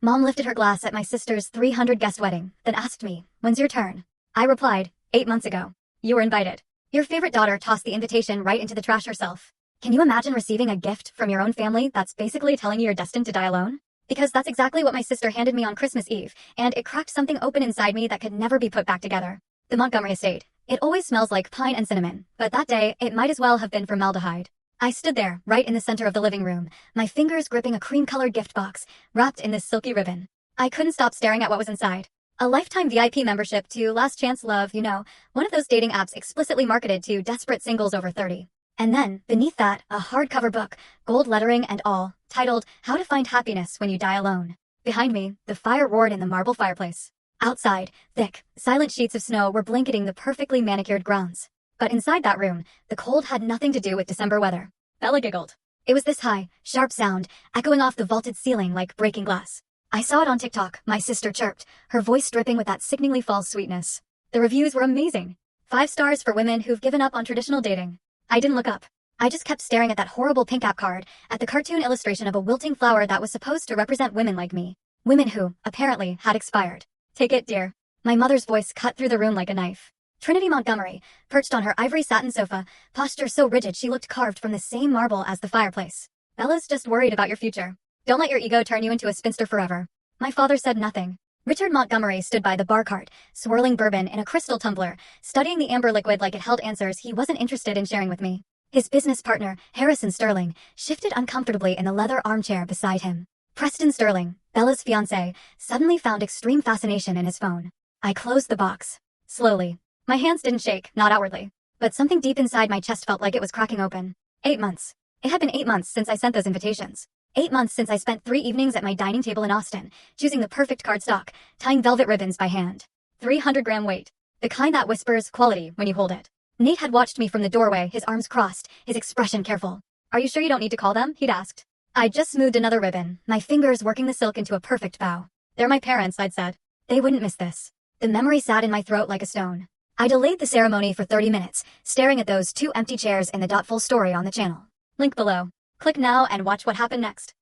Mom lifted her glass at my sister's 300-guest wedding, then asked me, "When's your turn?" I replied, "8 months ago. You were invited." Your favorite daughter tossed the invitation right into the trash herself. Can you imagine receiving a gift from your own family that's basically telling you you're destined to die alone? Because that's exactly what my sister handed me on Christmas Eve, and it cracked something open inside me that could never be put back together. The Montgomery estate. It always smells like pine and cinnamon, but that day, it might as well have been formaldehyde. I stood there, right in the center of the living room, my fingers gripping a cream-colored gift box, wrapped in this silky ribbon. I couldn't stop staring at what was inside. A lifetime VIP membership to Last Chance Love, one of those dating apps explicitly marketed to desperate singles over 30. And then, beneath that, a hardcover book, gold lettering and all, titled How to Find Happiness When You Die Alone. Behind me, the fire roared in the marble fireplace. Outside, thick, silent sheets of snow were blanketing the perfectly manicured grounds. But inside that room, the cold had nothing to do with December weather. Bella giggled. It was this high, sharp sound, echoing off the vaulted ceiling like breaking glass. I saw it on TikTok, my sister chirped, her voice dripping with that sickeningly false sweetness. The reviews were amazing. 5 stars for women who've given up on traditional dating. I didn't look up. I just kept staring at that horrible pink app card, at the cartoon illustration of a wilting flower that was supposed to represent women like me. Women who, apparently, had expired. Take it, dear. My mother's voice cut through the room like a knife. Trinity Montgomery, perched on her ivory satin sofa, posture so rigid she looked carved from the same marble as the fireplace. Bella's just worried about your future. Don't let your ego turn you into a spinster forever. My father said nothing. Richard Montgomery stood by the bar cart, swirling bourbon in a crystal tumbler, studying the amber liquid like it held answers he wasn't interested in sharing with me. His business partner, Harrison Sterling, shifted uncomfortably in the leather armchair beside him. Preston Sterling, Bella's fiancé, suddenly found extreme fascination in his phone. I closed the box. Slowly. My hands didn't shake, not outwardly. But something deep inside my chest felt like it was cracking open. 8 months. It had been 8 months since I sent those invitations. 8 months since I spent 3 evenings at my dining table in Austin, choosing the perfect cardstock, tying velvet ribbons by hand. 300-gram weight. The kind that whispers quality when you hold it. Nate had watched me from the doorway, his arms crossed, his expression careful. "Are you sure you don't need to call them?" he'd asked. I just smoothed another ribbon, my fingers working the silk into a perfect bow. "They're my parents," I'd said. "They wouldn't miss this." The memory sat in my throat like a stone. I delayed the ceremony for 30 minutes, staring at those 2 empty chairs in the Full story on the channel. Link below. Click now and watch what happened next.